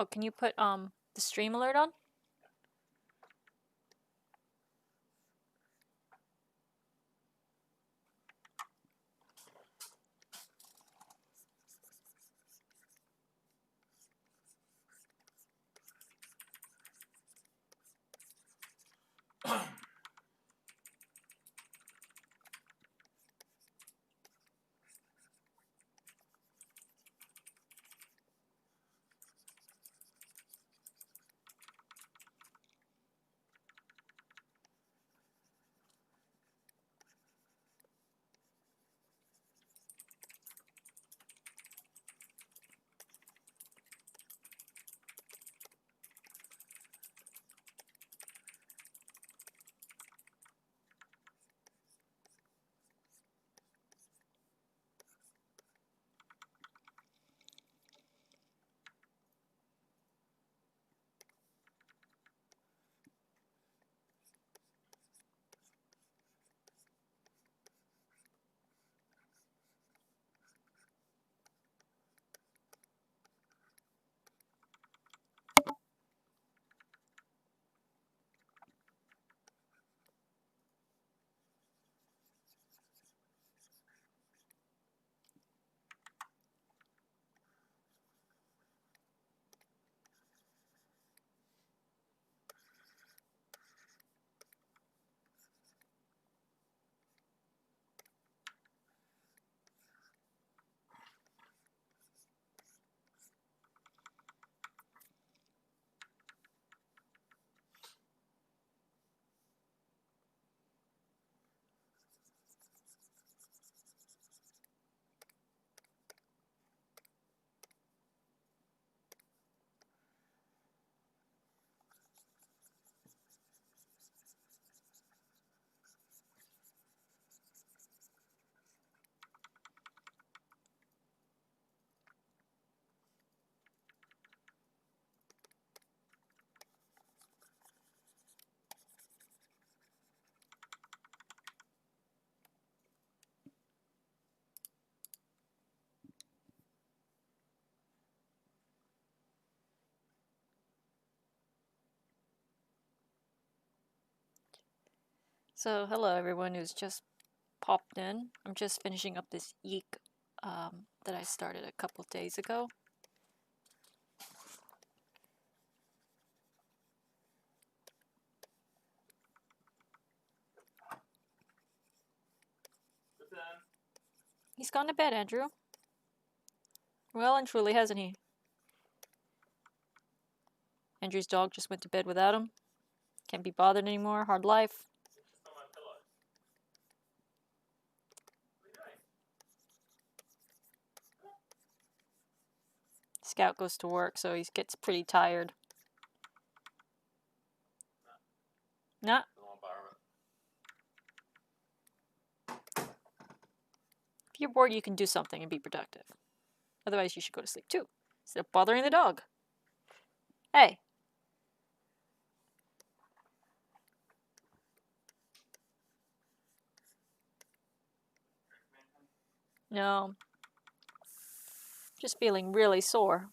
Oh, can you put the stream alert on? So, hello everyone who's just popped in. I'm just finishing up this Yeek that I started a couple days ago. He's gone to bed, Andrew. Well and truly, hasn't he? Andrew's dog just went to bed without him. Can't be bothered anymore. Hard life. Scout goes to work, so he gets pretty tired. Nah. If you're bored, you can do something and be productive. Otherwise, you should go to sleep too, instead of bothering the dog. Hey. No. Just feeling really sore.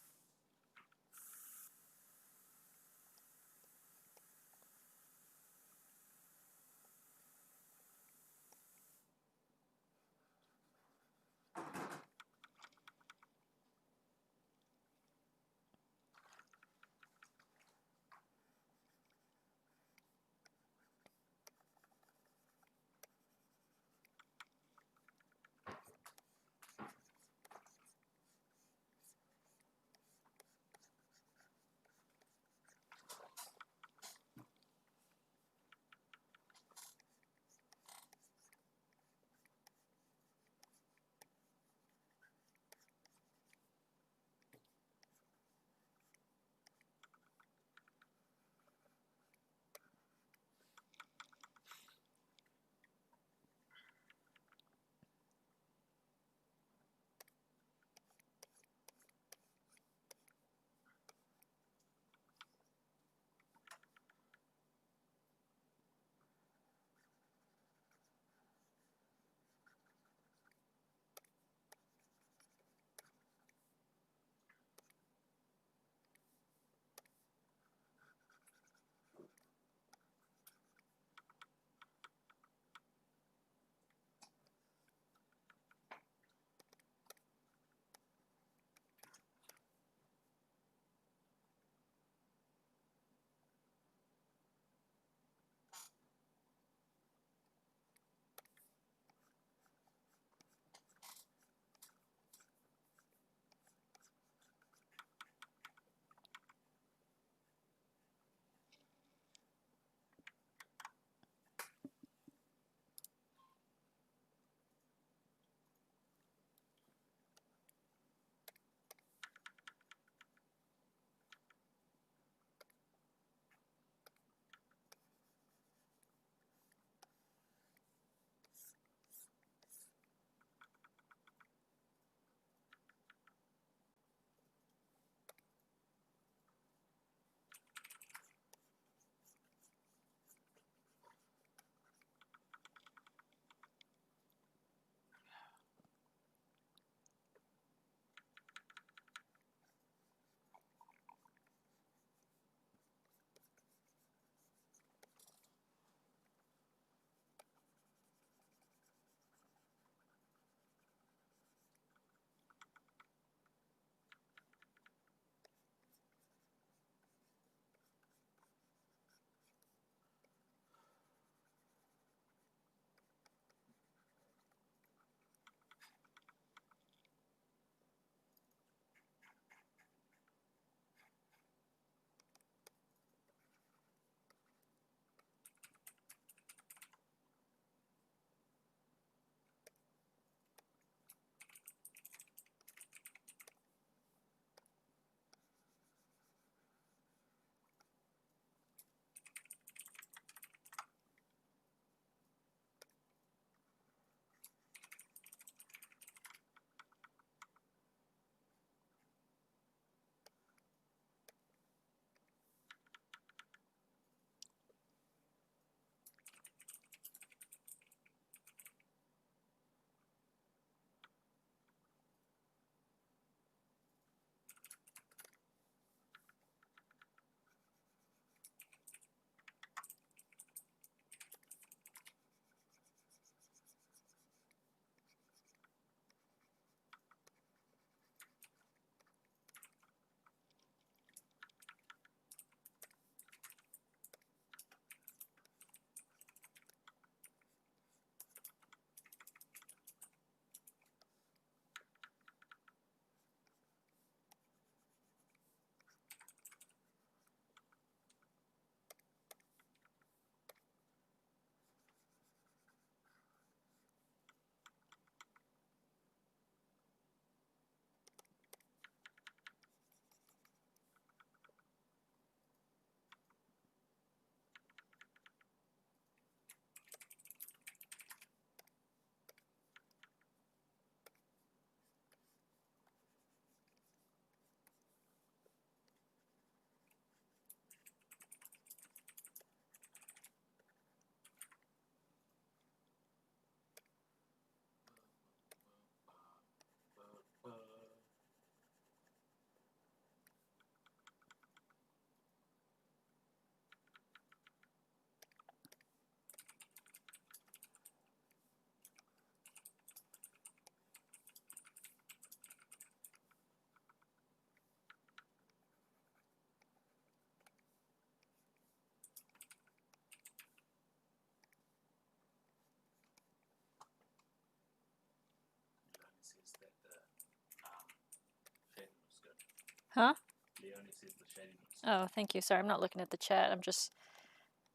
Huh? Leonie says the shading looks good. Oh, thank you. Sorry, I'm not looking at the chat. I'm just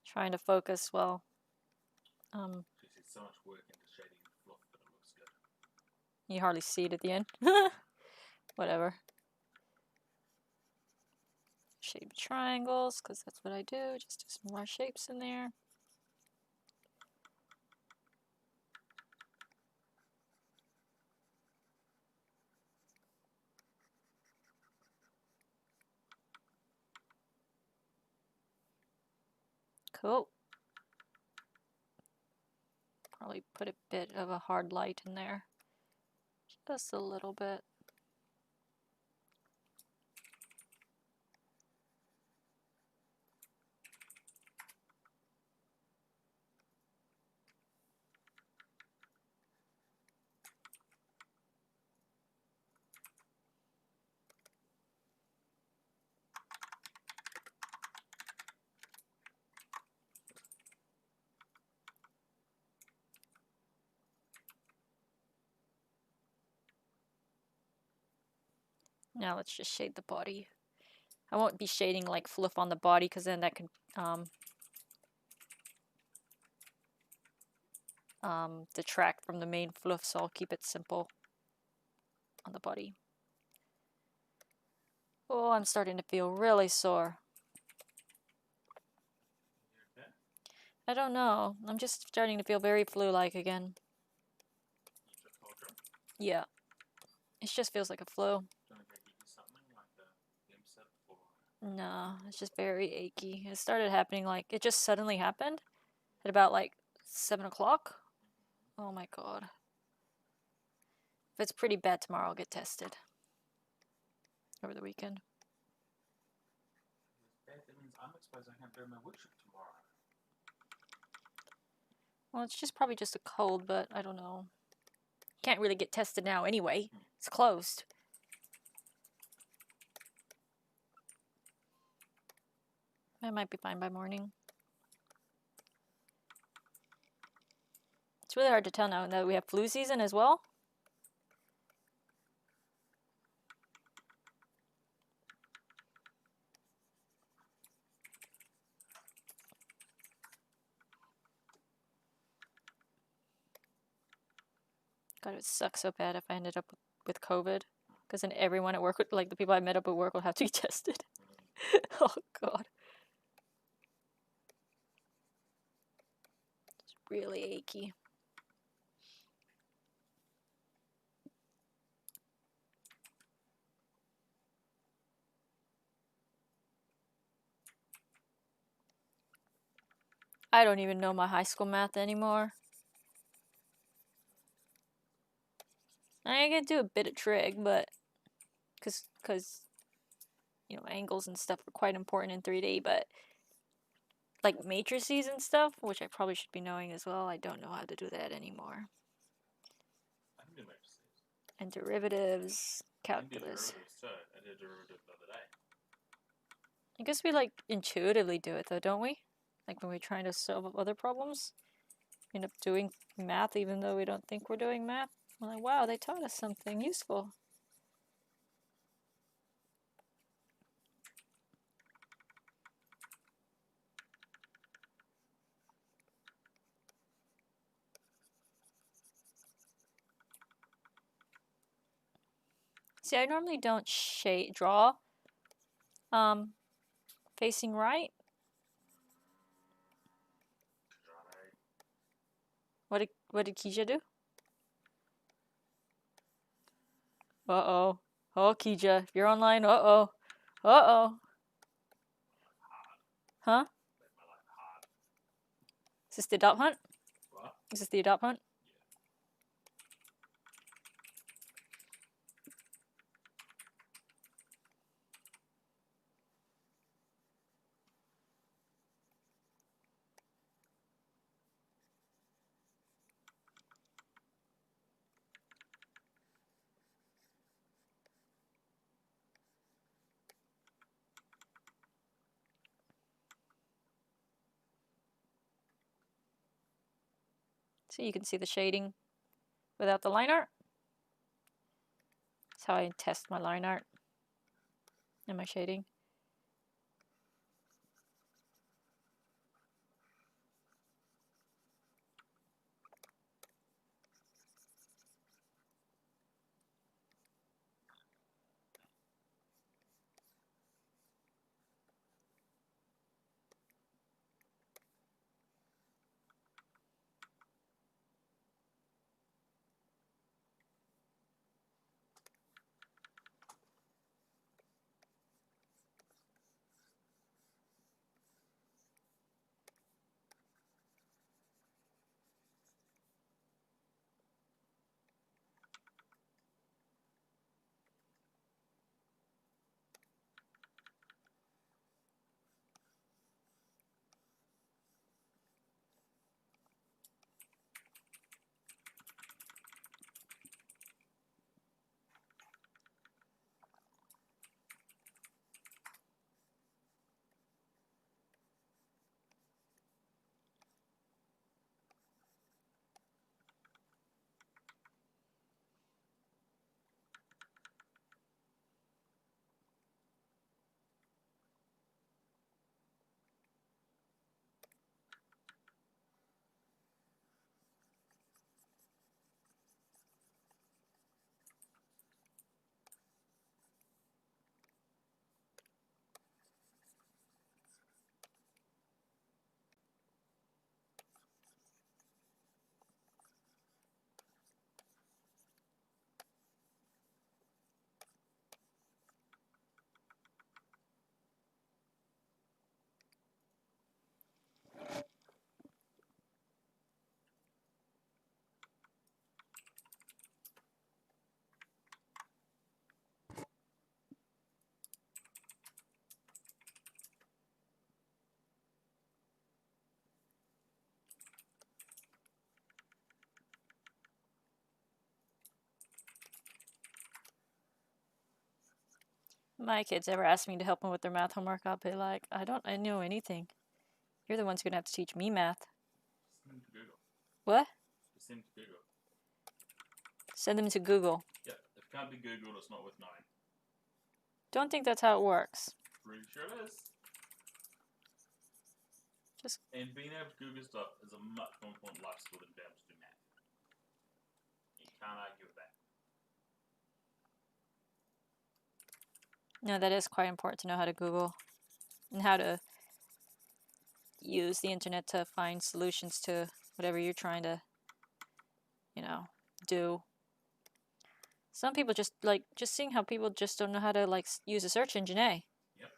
trying to focus while She says so much work into shading the fluff, but it looks good. you hardly see it at the end. Whatever. Shape triangles, because that's what I do. Just do some more shapes in there. Cool. Probably put a bit of a hard light in there. Just a little bit. Now let's just shade the body. I won't be shading like fluff on the body because then that can detract from the main fluff, so I'll keep it simple on the body. Oh, I'm starting to feel really sore. You okay? I don't know. I'm just starting to feel very flu-like again. You took cold drop? Yeah. It just feels like a flu. Do you want to go give you something like the Gimsip or? No, it's just very achy. It started happening like, it just suddenly happened at about like 7 o'clock. Oh my god. If it's pretty bad tomorrow, I'll get tested. Over the weekend. That means I'm exposed. I can't do my workshop tomorrow. Well, it's just probably just a cold, but I don't know. Can't really get tested now anyway. It's closed. I might be fine by morning. It's really hard to tell now that we have flu season as well. God, it would suck so bad if I ended up with COVID. Because then everyone at work, like the people I met up at work, will have to be tested. Oh, God. It's really achy. I don't even know my high school math anymore. I can do a bit of trig, but because you know, angles and stuff are quite important in 3D, but like matrices and stuff, which I probably should be knowing as well, I don't know how to do that anymore. I can do matrices. And derivatives, I can do calculus. derivatives too. I did a derivative the other day. I guess we like intuitively do it though, don't we? Like when we're trying to solve other problems, we end up doing math even though we don't think we're doing math. We're like, wow, they taught us something useful. See, I normally don't draw facing right. Right. What did Keisha do? Uh-oh. Oh, Keisha, if you're online, uh-oh. Uh-oh. Huh? Make my life hard. Is this the adopt hunt? What? Is this the adopt hunt? So you can see the shading without the line art. That's how I test my line art. in my shading. My kids ever ask me to help them with their math homework, I'll be like, I know anything. You're the ones who are gonna have to teach me math. Send them to Google. What? Just send them to Google. Send them to Google. Yep. If it can't be Googled, it's not worth knowing. Don't think that's how it works. Pretty sure it is. And being able to Google stuff is a much more important life skill than being able to do math. You can't argue with that. No, that is quite important to know how to Google and how to use the internet to find solutions to whatever you're trying to, do. Some people just seeing how people just don't know how to use a search engine, eh? Yep.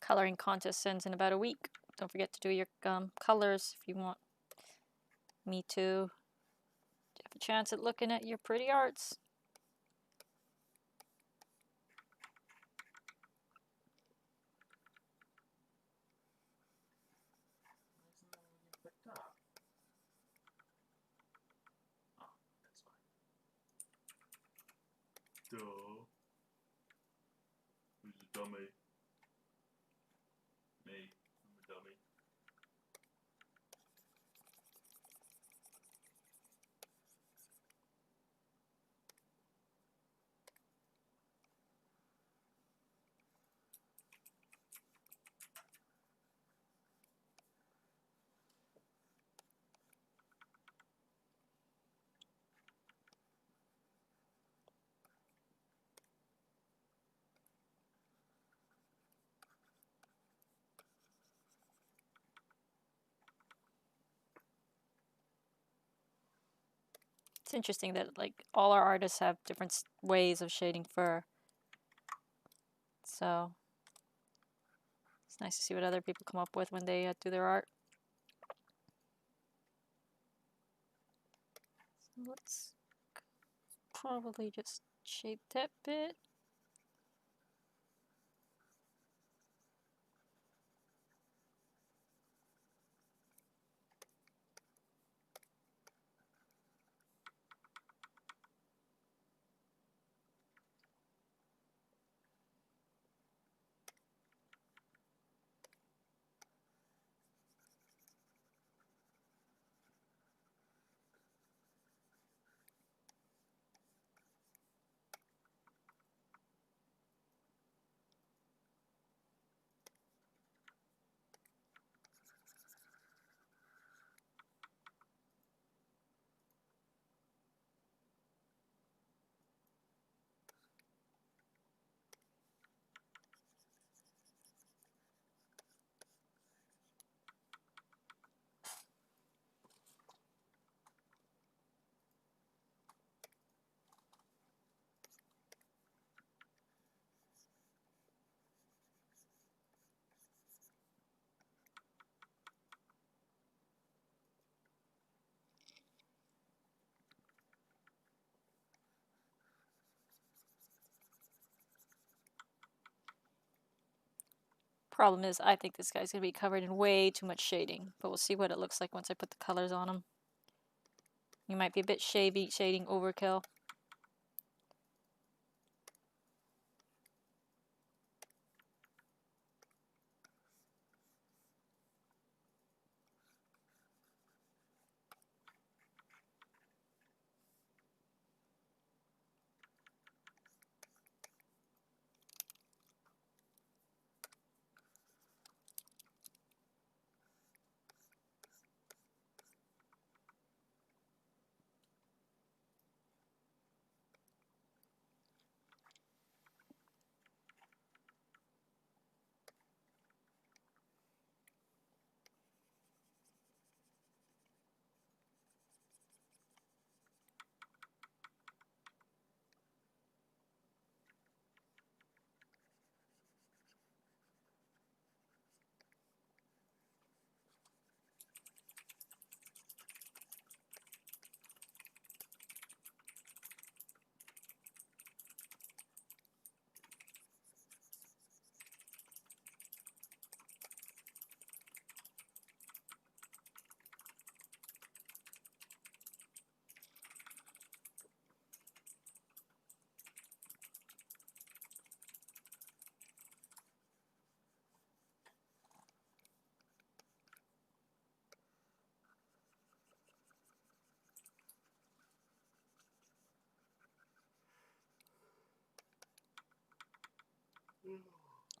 Coloring contest ends in about a week. Don't forget to do your colors if you want me to have a chance at looking at your pretty arts. Isn't that what you picked up? Oh, that's fine. Duh. Who's a dummy? Me. I'm a dummy. It's interesting that all our artists have different ways of shading fur. So it's nice to see what other people come up with when they do their art. So let's probably just shape that bit. Problem is, I think this guy's going to be covered in way too much shading, but we'll see what it looks like once I put the colors on him. You might be a bit shading overkill.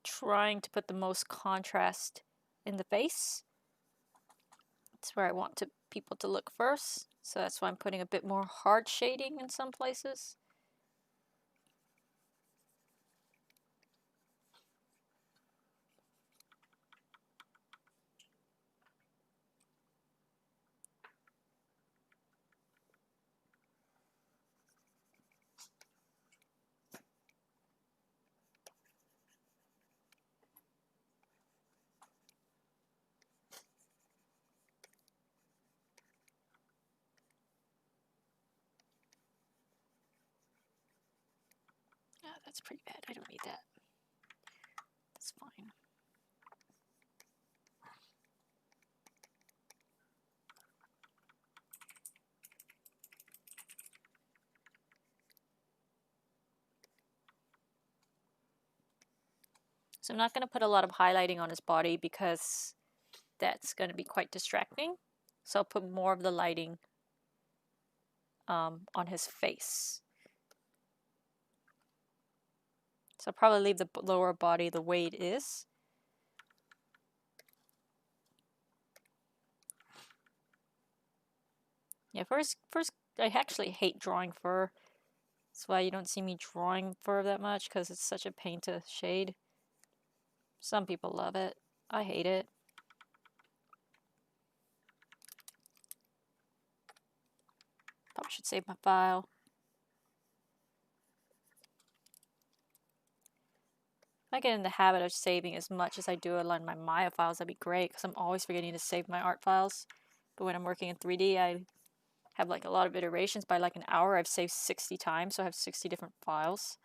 Trying to put the most contrast in the face. That's where I want people to look first. So that's why I'm putting a bit more hard shading in some places. Oh, that's pretty bad. I don't need that. That's fine. So I'm not going to put a lot of highlighting on his body because that's going to be quite distracting. So I'll put more of the lighting on his face. So I'll probably leave the lower body the way it is. Yeah, first I actually hate drawing fur. That's why you don't see me drawing fur that much, because it's such a pain to shade. Some people love it. I hate it. Probably should save my file. I get in the habit of saving as much as I do on my Maya files, that'd be great, because I'm always forgetting to save my art files. But when I'm working in 3D, I have like a lot of iterations. By like an hour, I've saved 60 times, so I have 60 different files.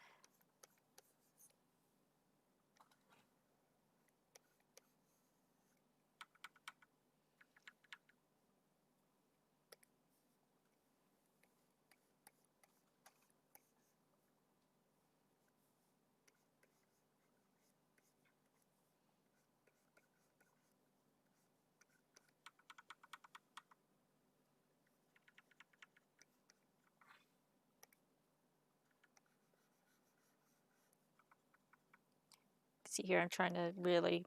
See here, I'm trying to really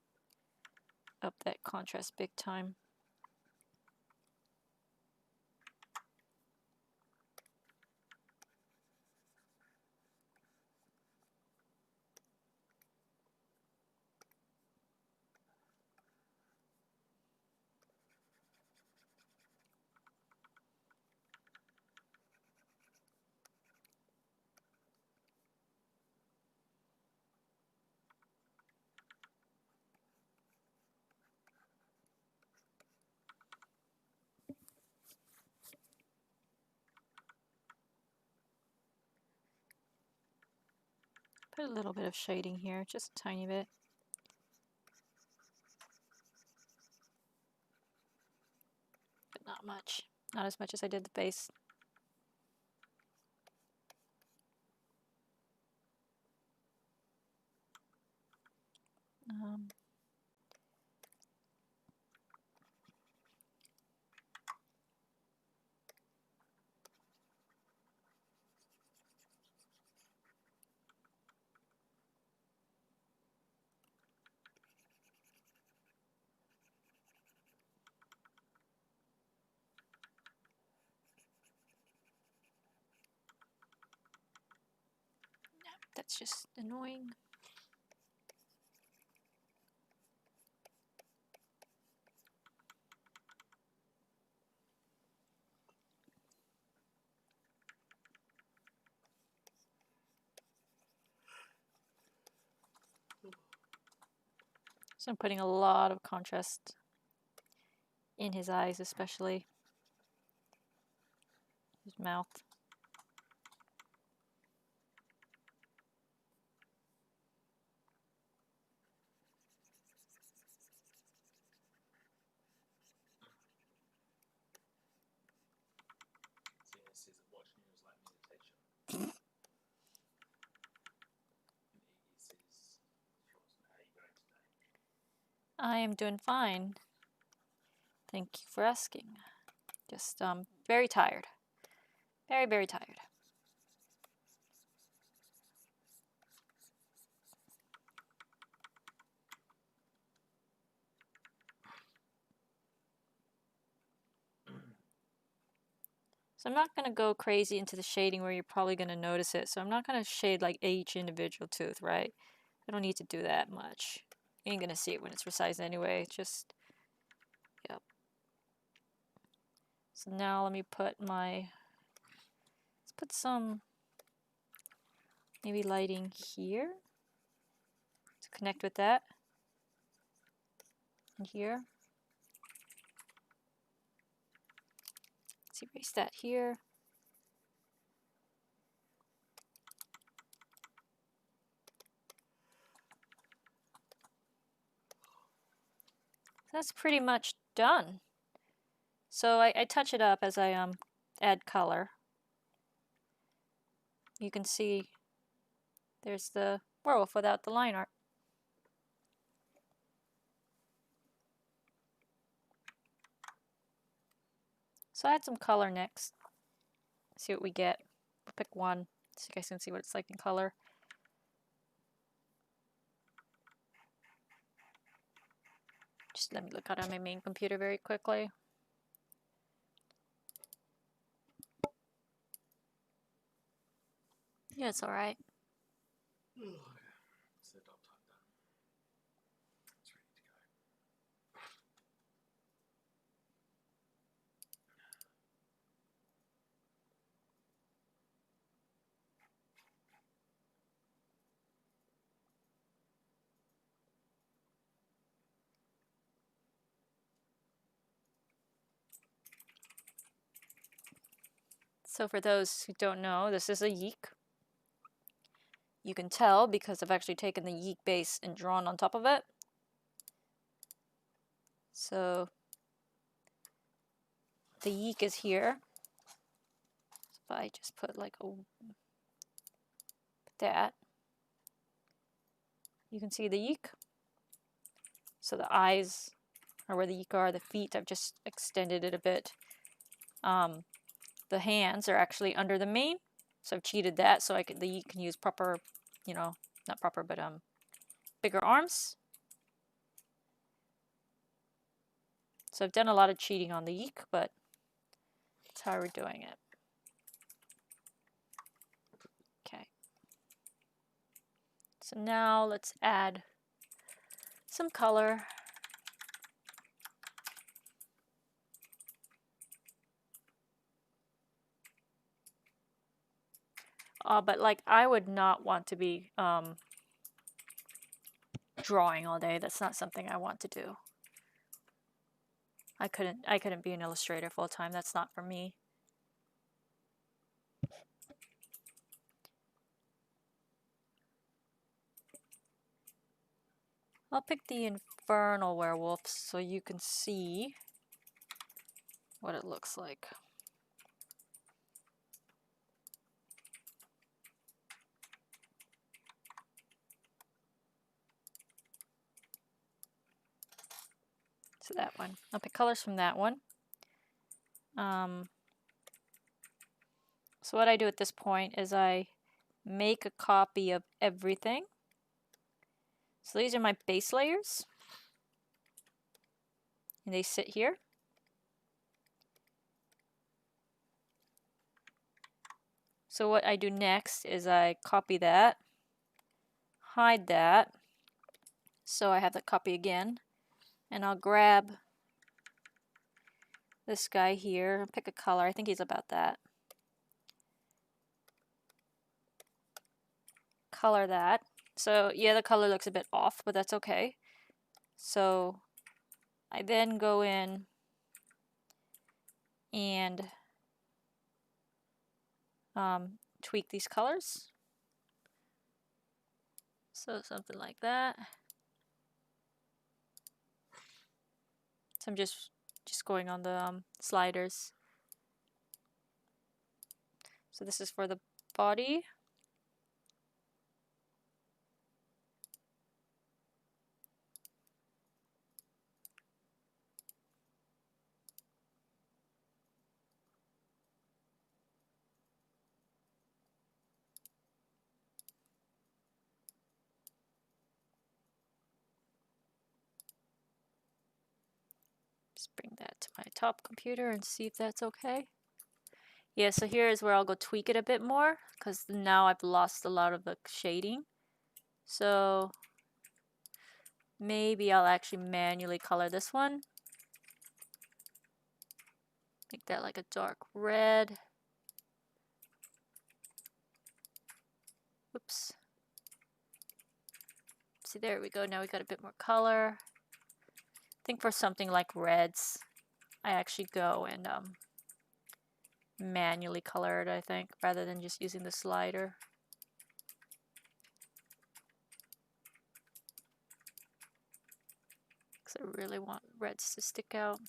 up that contrast big time. Put a little bit of shading here, just a tiny bit. But not much. Not as much as I did the face. That's just annoying. So I'm putting a lot of contrast in his eyes, especially his mouth. I am doing fine. Thank you for asking. Just very tired. Very, very tired. So I'm not going to go crazy into the shading where you're probably going to notice it. So I'm not going to shade like each individual tooth, right? I don't need to do that much. You ain't going to see it when it's resized anyway. Just, yep. So now let me put let's put some maybe lighting here to connect with that. And here. Let's erase that here. That's pretty much done. So I touch it up as I add color. You can see there's the werewolf without the line art. So I add some color next. See what we get. We'll pick one so you guys can see what it's like in color. Just let me look out on my main computer very quickly. Yeah, it's alright. So for those who don't know, this is a yeek. You can tell because I've actually taken the yeek base and drawn on top of it. So the yeek is here. So if I just put like that, you can see the yeek. So the eyes are where the yeek are. The feet, I've just extended it a bit. The hands are actually under the mane, so I've cheated that so the yeek can use proper, you know, not proper, but bigger arms. So I've done a lot of cheating on the yeek, but that's how we're doing it. Okay. So now let's add some color. But like I would not want to be drawing all day. That's not something I want to do. I couldn't be an illustrator full time. That's not for me. I'll pick the Infernal Werewolf so you can see what it looks like. So that one. I'll pick colors from that one. So what I do at this point is I make a copy of everything. So these are my base layers. And they sit here. So what I do next is I copy that, hide that, so I have that copy again, and I'll grab this guy here, pick a color, I think he's about that. Color that. So yeah, the color looks a bit off, but that's okay. So I then go in and tweak these colors. So something like that. So I'm just going on the sliders. So this is for the body. Just bring that to my top computer and see if that's okay. Yeah, so here is where I'll go tweak it a bit more because now I've lost a lot of the shading. So maybe I'll actually manually color this one. Make that like a dark red. Oops. See, there we go. Now we got a bit more color. I think for something like reds, I actually go and manually color it, I think, rather than just using the slider. Because I really want reds to stick out.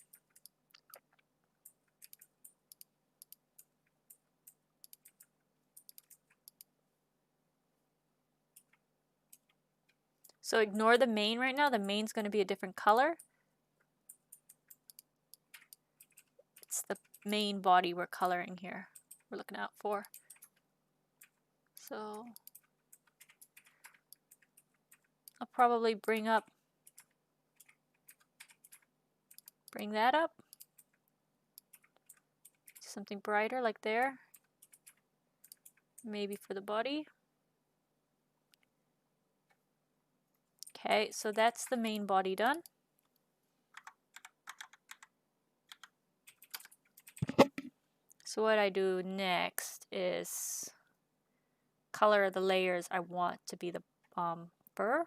So ignore the mane right now. The mane's going to be a different color. It's the main body we're coloring here. We're looking out for. So I'll probably bring that up. Something brighter like there. Maybe for the body. Okay, so that's the main body done. So what I do next is color the layers I want to be the fur.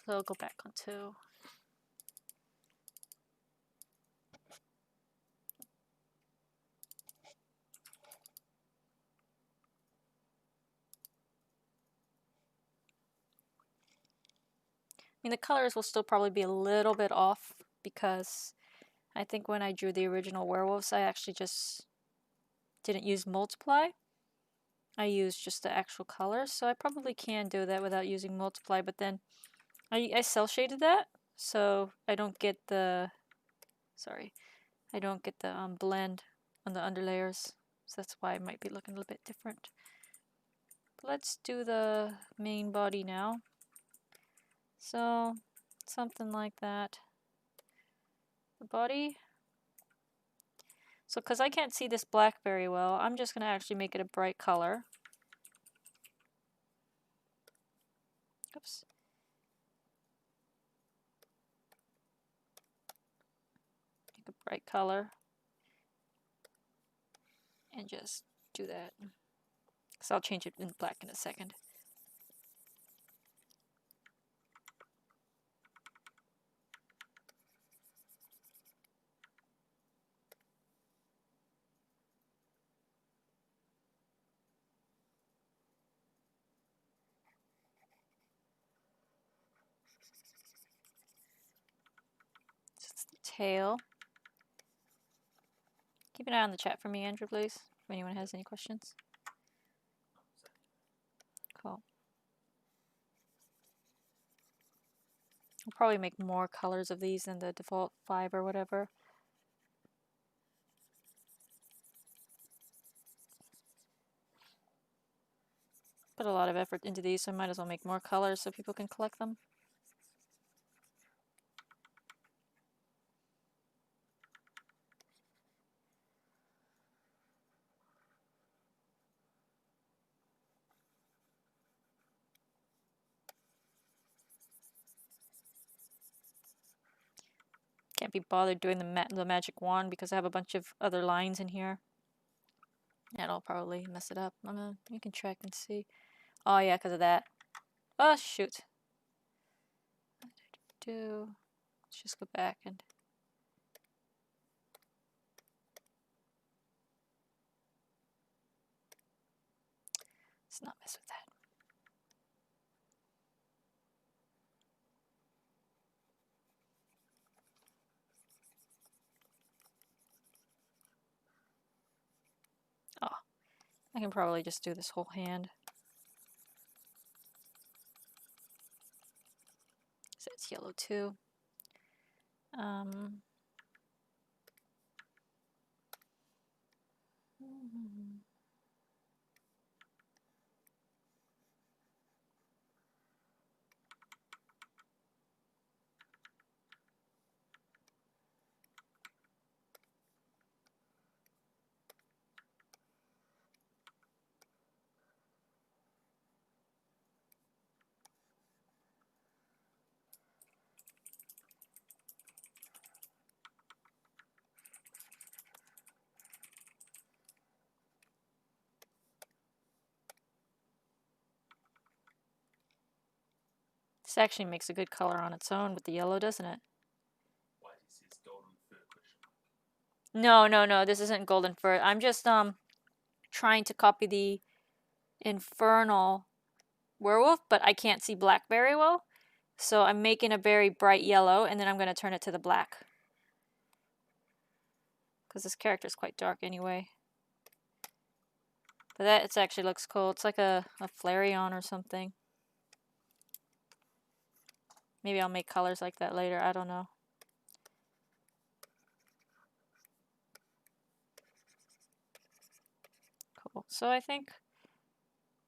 So I'll go back onto mean, the colors will still probably be a little bit off because I think when I drew the original werewolves, I actually just didn't use multiply. I used just the actual colors, so I probably can do that without using multiply, but then I cell shaded that, so I don't get the, sorry, I don't get the blend on the underlayers, so that's why it might be looking a little bit different. Let's do the main body now. So, something like that. The body. So, because I can't see this black very well, I'm just going to actually make it a bright color. Oops. Make a bright color. And just do that. Because I'll change it in black in a second. It's the tail. Keep an eye on the chat for me, Andrew, please, if anyone has any questions. Cool. I'll probably make more colors of these than the default 5 or whatever. Put a lot of effort into these, so I might as well make more colors so people can collect them. Can't be bothered doing the magic wand because I have a bunch of other lines in here. That'll probably mess it up. You can check and see. Oh yeah, because of that. Oh shoot. Let's just go back and let's not mess with that. Oh, I can probably just do this whole hand. So it's yellow too. This actually makes a good color on its own with the yellow, doesn't it? Why do you see its golden fur question mark? No, this isn't golden fur. I'm just trying to copy the infernal werewolf, but I can't see black very well. So I'm making a very bright yellow, and then I'm going to turn it to the black. Because this character is quite dark anyway. But that it actually looks cool. It's like a Flareon or something. Maybe I'll make colors like that later. I don't know. Cool. So I think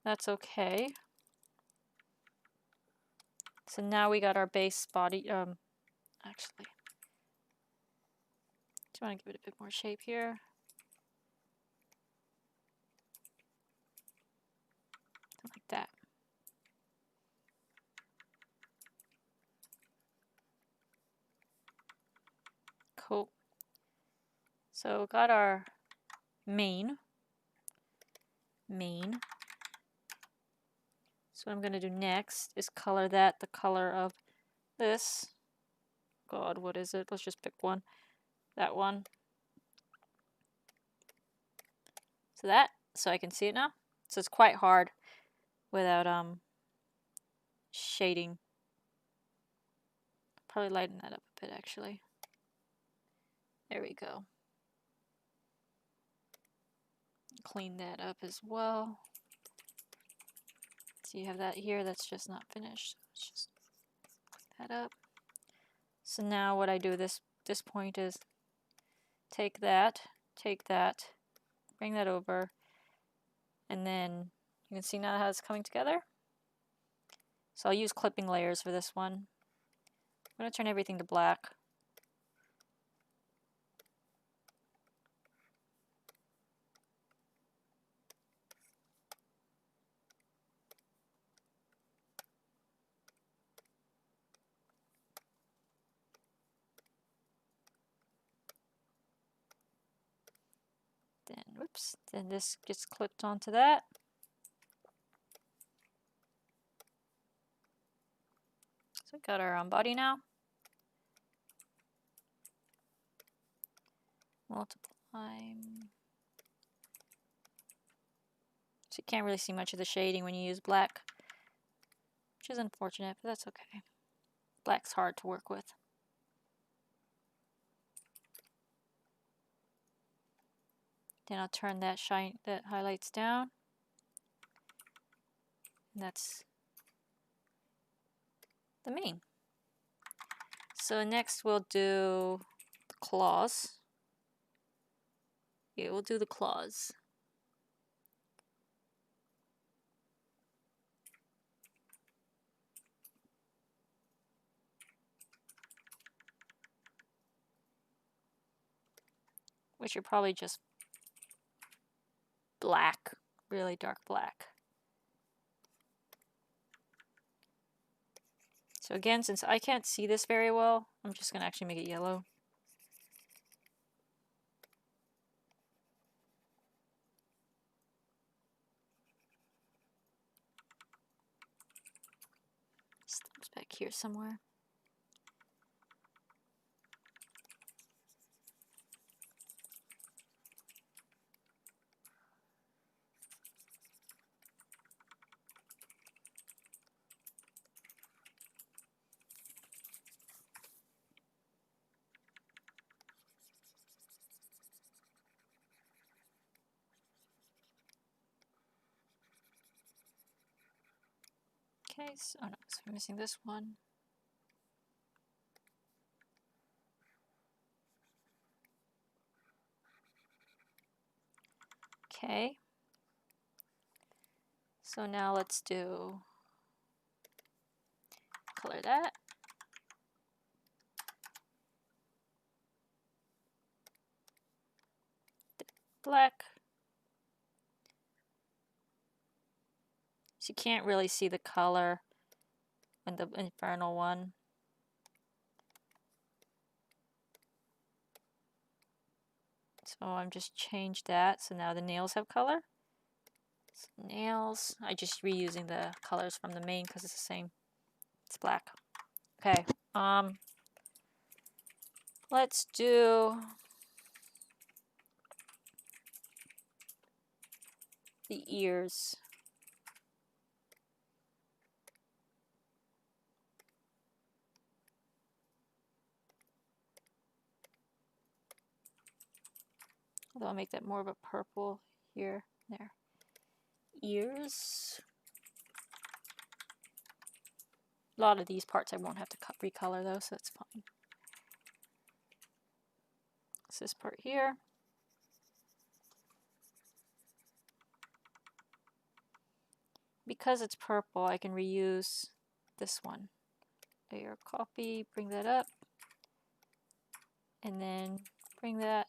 that's okay. So now we got our base body. Actually, do you want to give it a bit more shape here? Like that. Cool. So got our mane. So what I'm going to do next is color that the color of this. God, what is it? Let's just pick one. That one. So I can see it now. So it's quite hard without shading. probably lighten that up a bit actually. There we go. Clean that up as well. So you have that here that's just not finished. Let's just clean that up. So now what I do at this point is take that, bring that over, and then you can see now how it's coming together. So I'll use clipping layers for this one. I'm going to turn everything to black. Then, whoops, then this gets clipped onto that. So we got our body now. Multiply. So you can't really see much of the shading when you use black, which is unfortunate, but that's okay. Black's hard to work with. Then I'll turn that highlights down. And that's the mane. So next we'll do the claws. Yeah, we'll do the claws. Which are probably just black, really dark black. So again, since I can't see this very well, I'm just going to actually make it yellow. It's back here somewhere. Okay, so, oh no, so I'm missing this one. Okay. So now let's do color that. Black. So you can't really see the color in the infernal one. So I'm just changed that. So now the nails have color. So nails, I just reusing the colors from the mane because it's the same. It's black. Okay. Let's do the ears. Although I'll make that more of a purple here, there. Ears. A lot of these parts I won't have to recolor though, so it's fine. It's this part here. Because it's purple, I can reuse this one. Layer copy, bring that up, and then bring that,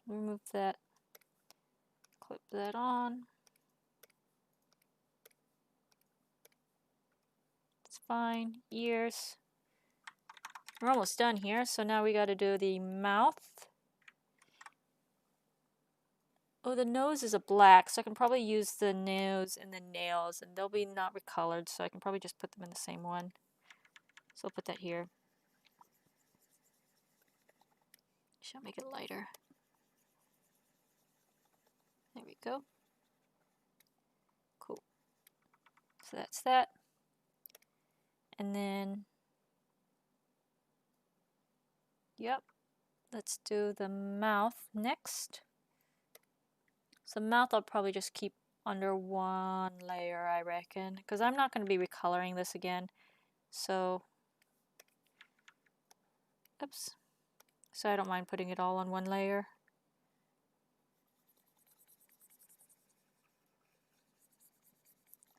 remove that, clip that on. It's fine. Ears. We're almost done here, so now we got to do the mouth. Oh, the nose is a black, so I can probably use the nose and the nails, and they'll be not recolored, so I can probably just put them in the same one. So I'll put that here. Should make it lighter. There we go. Cool. So that's that. And then Yep. Let's do the mouth next. So mouth I'll probably just keep under one layer, I reckon, because I'm not going to be recoloring this again. So, oops. So I don't mind putting it all on one layer.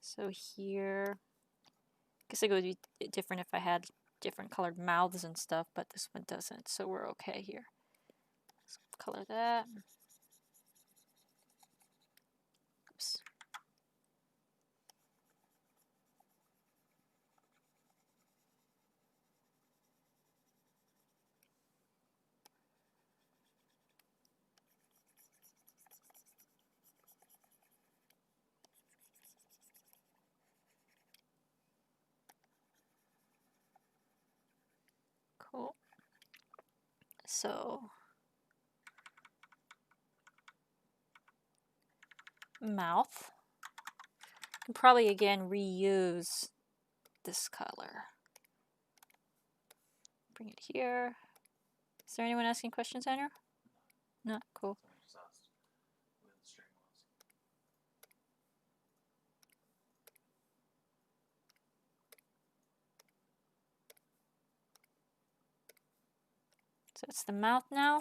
So here, I guess it would be different if I had different colored mouths and stuff, but this one doesn't, so we're okay here. Let's color that. Oops. Cool. So, mouth. I can probably again reuse this color. Bring it here. Is there anyone asking questions, Andrew? No? Cool. Someone just asked where the string was. So it's the mouth now.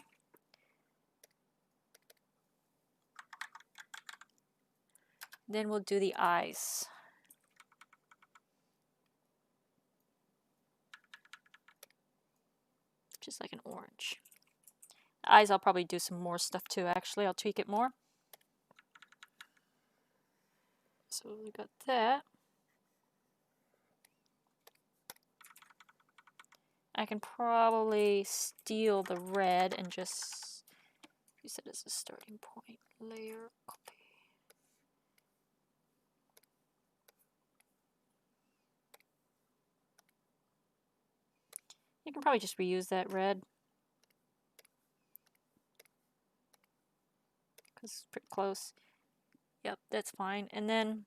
Then we'll do the eyes. Just like an orange. Eyes, I'll probably do some more stuff too, actually. I'll tweak it more. So we got that. I can probably steal the red and just use it as a starting point. Layer, copy. You can probably just reuse that red, because it's pretty close. Yep, that's fine. And then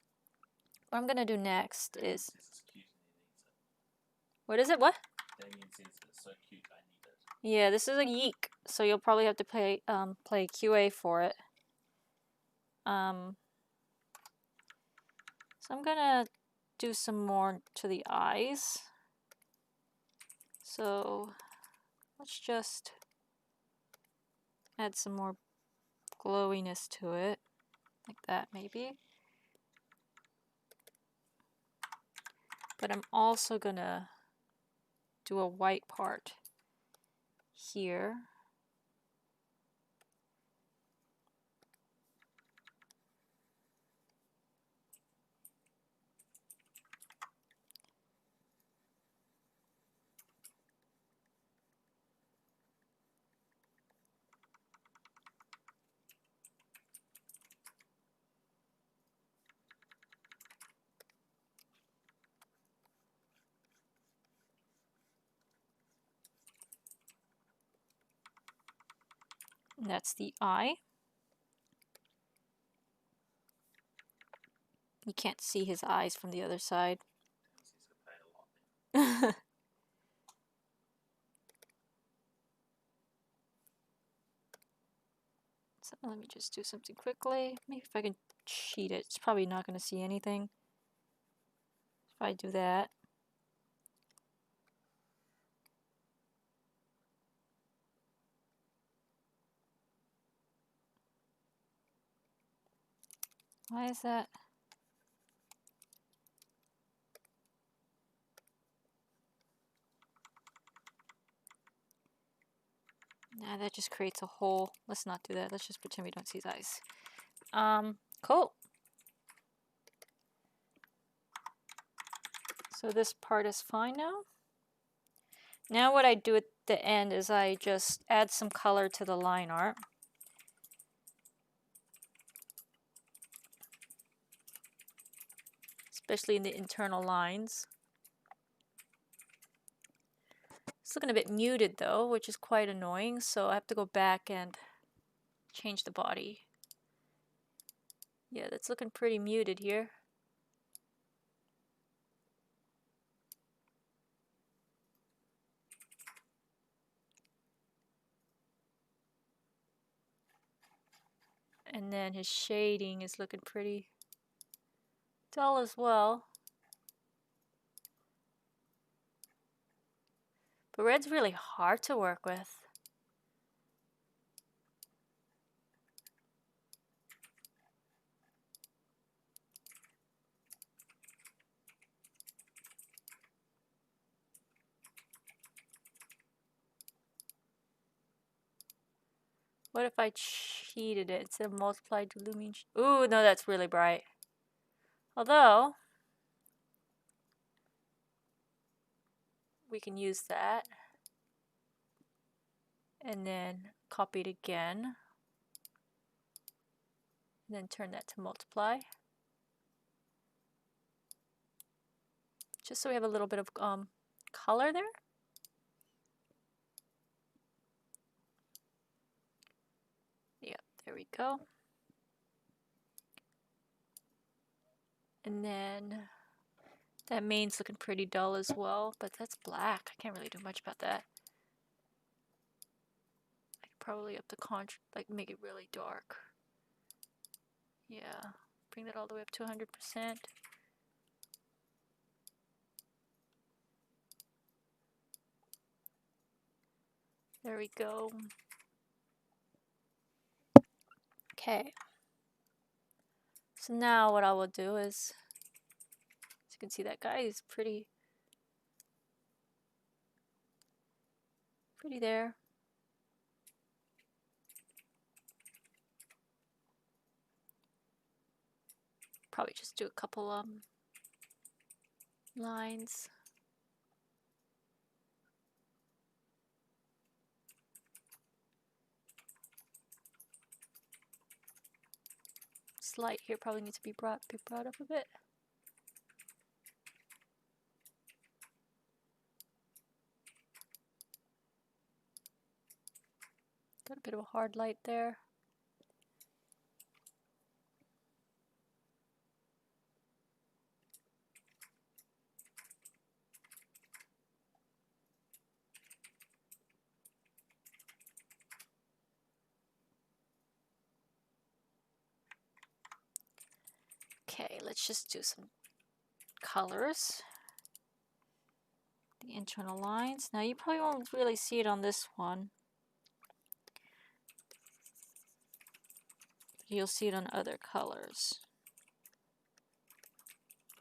what I'm going to do next is... It's cute and he needs it. What is it? What? Damien says it's so cute, I need it. Yeah, this is a yeek, so you'll probably have to play QA for it. So I'm gonna do some more to the eyes. So let's just add some more glowiness to it, like that maybe. But I'm also gonna do a white part here. And that's the eye. You can't see his eyes from the other side. He's got paid a lot. So let me just do something quickly. Maybe if I can cheat it. It's probably not going to see anything if I do that. Why is that? Nah, that just creates a hole. Let's not do that. Let's just pretend we don't see his eyes. Cool. So this part is fine now. Now what I do at the end is I just add some color to the line art. Especially in the internal lines. It's looking a bit muted though, which is quite annoying, so I have to go back and change the body. Yeah, that's looking pretty muted here. And then his shading is looking pretty dull as well. But red's really hard to work with. What if I cheated it instead of multiplied diluting? Ooh, no, that's really bright. Although, we can use that. And then copy it again. And then turn that to multiply. Just so we have a little bit of color there. Yep, there we go. And then that main's looking pretty dull as well, but that's black. I can't really do much about that. I could probably up the contrast, like make it really dark. Yeah, bring that all the way up to 100%. There we go. Okay. So now what I will do is, as you can see, that guy is pretty there. Probably just do a couple lines. Light here probably needs to be brought up a bit. Got a bit of a hard light there. Okay, let's just do some colors. The internal lines. Now you probably won't really see it on this one. You'll see it on other colors.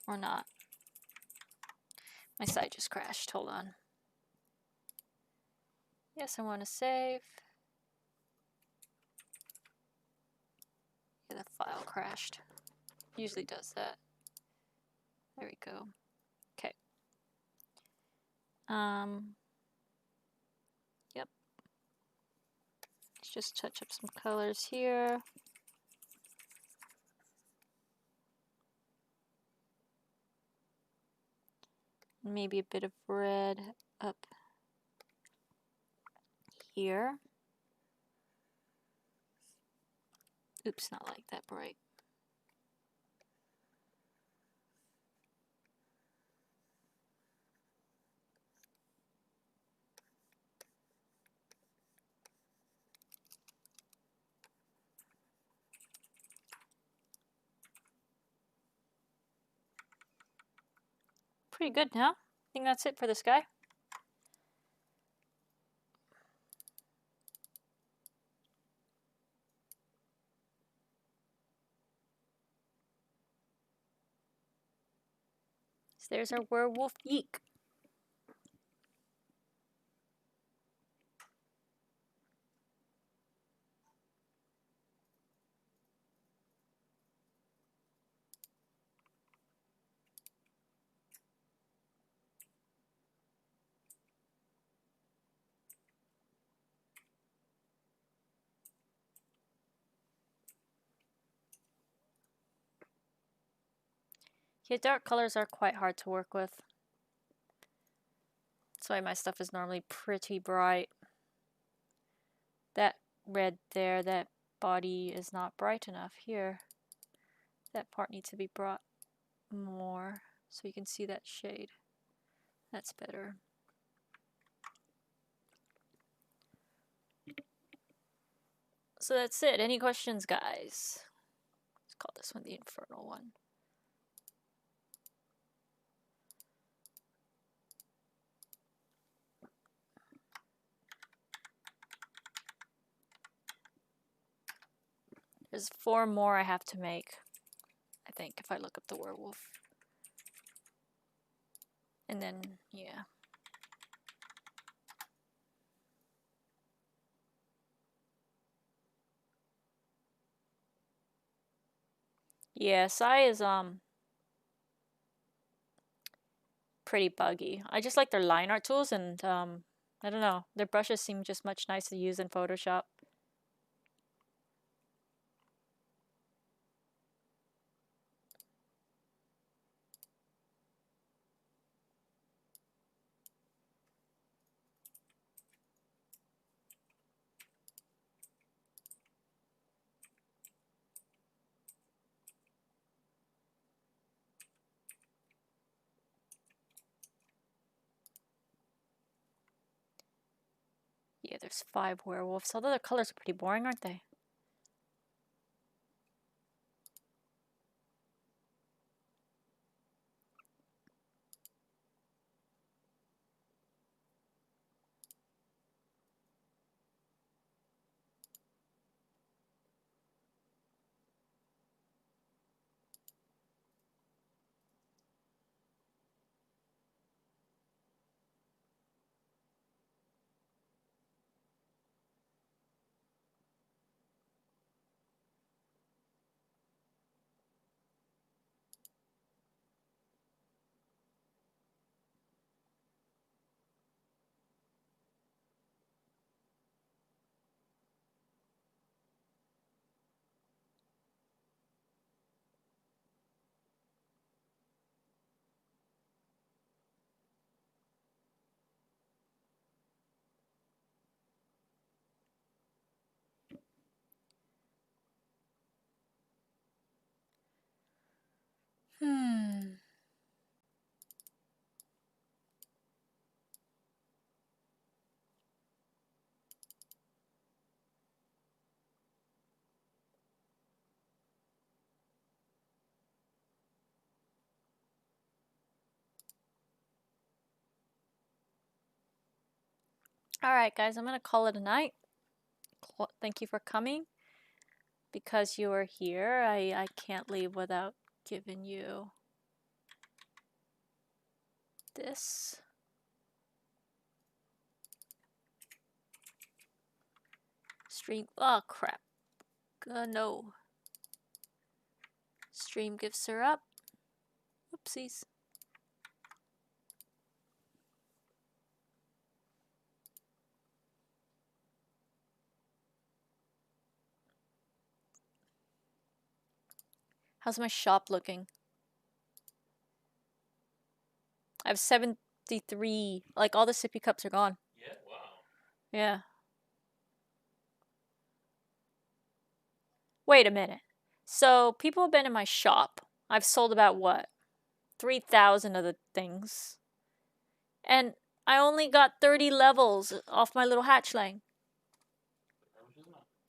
Or not. My site just crashed. Hold on. Yes, I want to save. Yeah, the file crashed. Usually does that. There we go. Okay. Yep. Let's just touch up some colors here. Maybe a bit of red up here. Oops, not like that bright. Pretty good now. I think that's it for this guy. So there's our werewolf Yeek. Yeah, dark colors are quite hard to work with. That's why my stuff is normally pretty bright. That red there, that body is not bright enough here. That part needs to be brought more so you can see that shade. That's better. So that's it. Any questions, guys? Let's call this one the Infernal one. There's 4 more I have to make, I think, if I look up the werewolf. And then, yeah. Yeah, Sai is, pretty buggy. I just like their line art tools and, I don't know. Their brushes seem just much nicer to use in Photoshop. Yeah, there's 5 werewolves. Although their colors are pretty boring, aren't they? Hmm. Alright, guys, I'm gonna call it a night. Thank you for coming. Because you are here, I can't leave without giving you this. Stream. Oh, crap. No. Stream gives her up. Oopsies. How's my shop looking? I have 73. Like, all the sippy cups are gone. Yeah, wow. Yeah. Wait a minute. So, people have been in my shop. I've sold about what? 3,000 of the things. And I only got 30 levels off my little hatchling.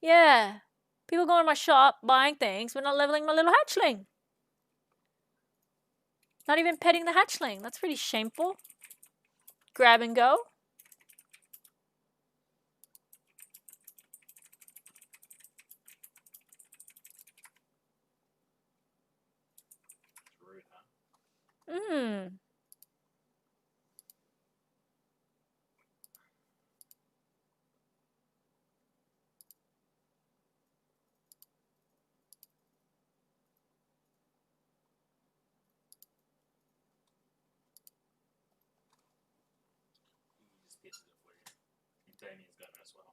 Yeah. People go in my shop buying things, but not leveling my little hatchling. Not even petting the hatchling. That's pretty shameful. Grab and go. Rude, huh? Mmm. He just gets it for you. And Damien's got it as well.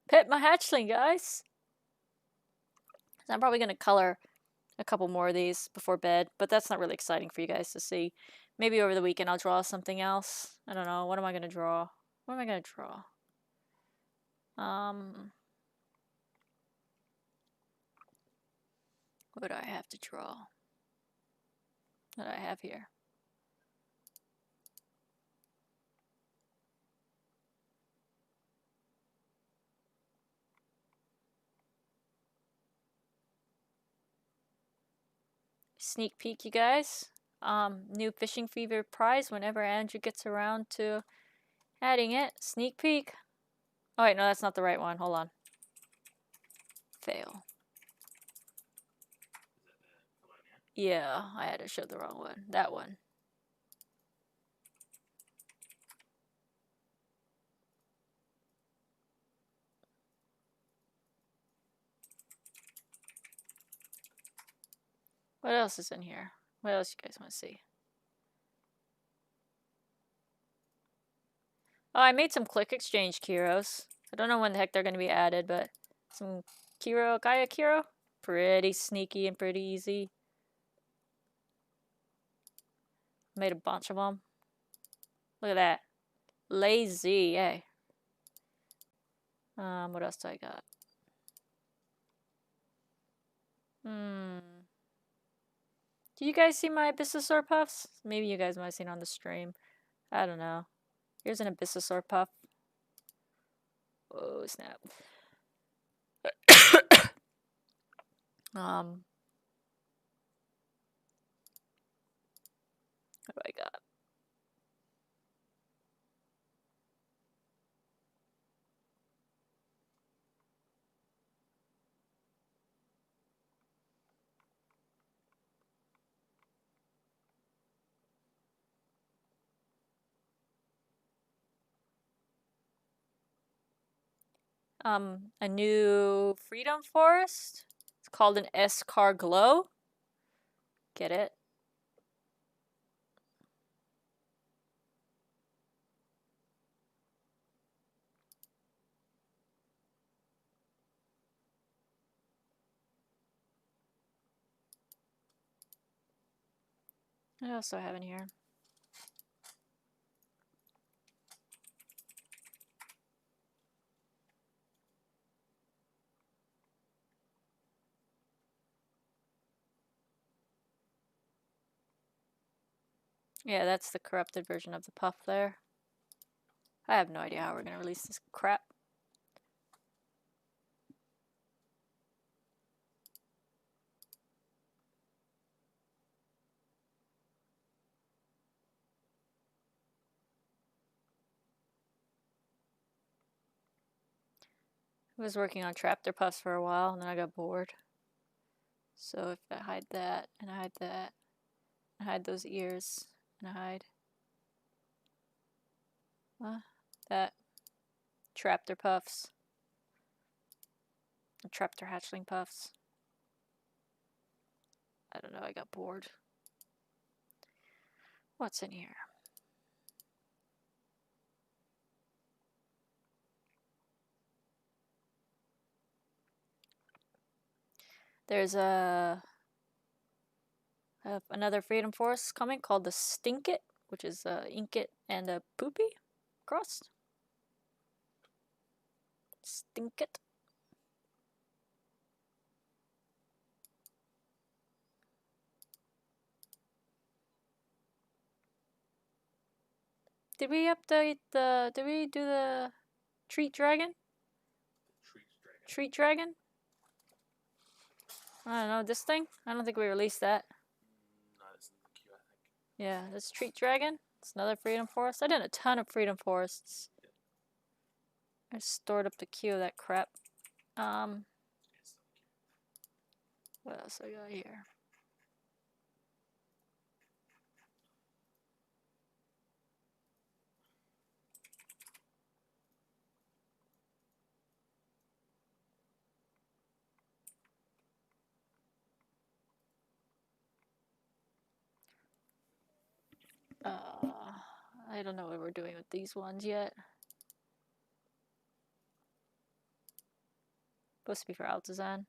Pet my hatchling, guys. So I'm probably going to color a couple more of these before bed, but that's not really exciting for you guys to see. Maybe over the weekend I'll draw something else. I don't know. What am I going to draw? What am I going to draw? What do I have to draw? What do I have here? sneak peek, you guys. New Fishing Fever prize whenever Andrew gets around to adding it. Sneak peek. Oh wait, no, that's not the right one. Hold on. Fail. Yeah, I had to show the wrong one. That one. What else is in here? What else you guys want to see? Oh, I made some Click Exchange Kiros. I don't know when the heck they're going to be added, but some Gaia Kiro. Pretty sneaky and pretty easy. Made a bunch of them. Look at that. Lazy, hey. What else do I got? Did you guys see my Abyssosaur puffs? Maybe you guys might have seen on the stream. I don't know. Here's an Abyssosaur puff. Oh, snap. What do I got? A new Freedom Forest. It's called an S-Car Glow. Get it? What else do I have in here? Yeah, that's the corrupted version of the puff there. I have no idea how we're going to release this crap. I was working on Traptor Puffs for a while, and then I got bored. So if I hide that, and I hide that, and I hide those ears, and I hide that Traptor Puffs, and Traptor Hatchling Puffs. I don't know, I got bored. What's in here? There's another Freedom Force coming called the Stinkit, which is Inkit and a Poopy crossed. Stinkit. Did we update the? Did we do the Treat Dragon? Treat Dragon? I don't know, this thing? I don't think we released that. No, it's in the queue, I think. Yeah, this Treat Dragon. It's another Freedom Forest. I did a ton of Freedom Forests. I stored up the queue of that crap. What else I got here? I don't know what we're doing with these ones yet. Supposed to be for Altazan.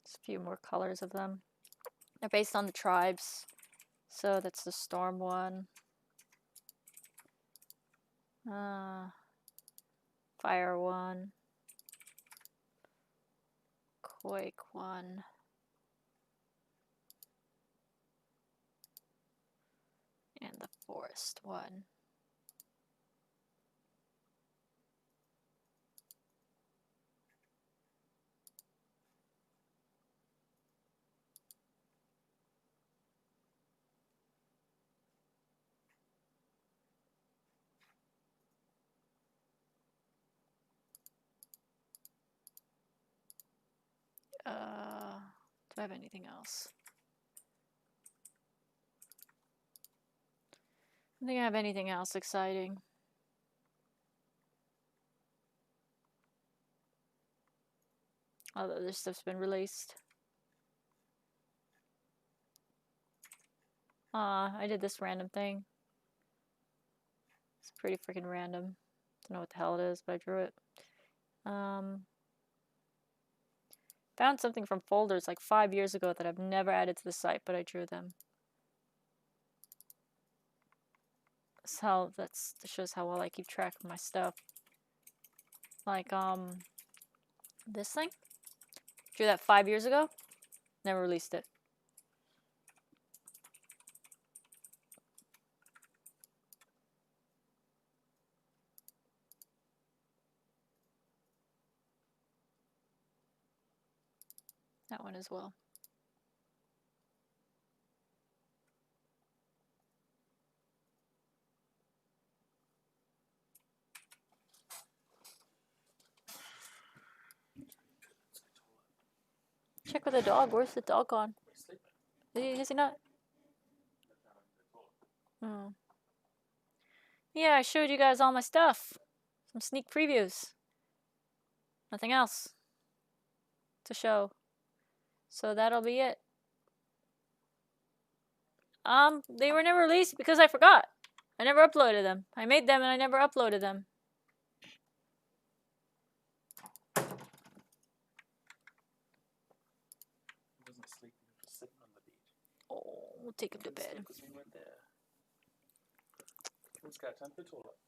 Just a few more colors of them. They're based on the tribes. So that's the storm one. Fire one. Quake one. And the forest one. Do I have anything else? I don't think I have anything else exciting. Although this stuff's been released. I did this random thing. It's pretty freaking random. Don't know what the hell it is, but I drew it. Found something from folders like 5 years ago that I've never added to the site, but I drew them. So that shows how well I keep track of my stuff. Like, this thing? Drew that 5 years ago. Never released it. That one as well. Check with the dog. Where's the dog gone? Is he not? Oh. Yeah, I showed you guys all my stuff. Some sneak previews. Nothing else to show. So that'll be it. They were never released because I forgot. I never uploaded them. I made them and I never uploaded them. He wasn't sleeping, he was sitting on the beach. Oh, we'll take him to bed. Because we went there. Who's got time for the toilet?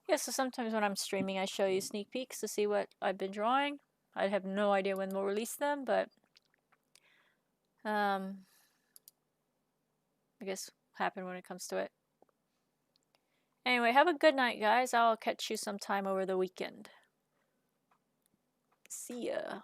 Yeah, so sometimes when I'm streaming, I show you sneak peeks to see what I've been drawing. I have no idea when we'll release them, but I guess happen when it comes to it. Anyway, have a good night, guys. I'll catch you sometime over the weekend. See ya.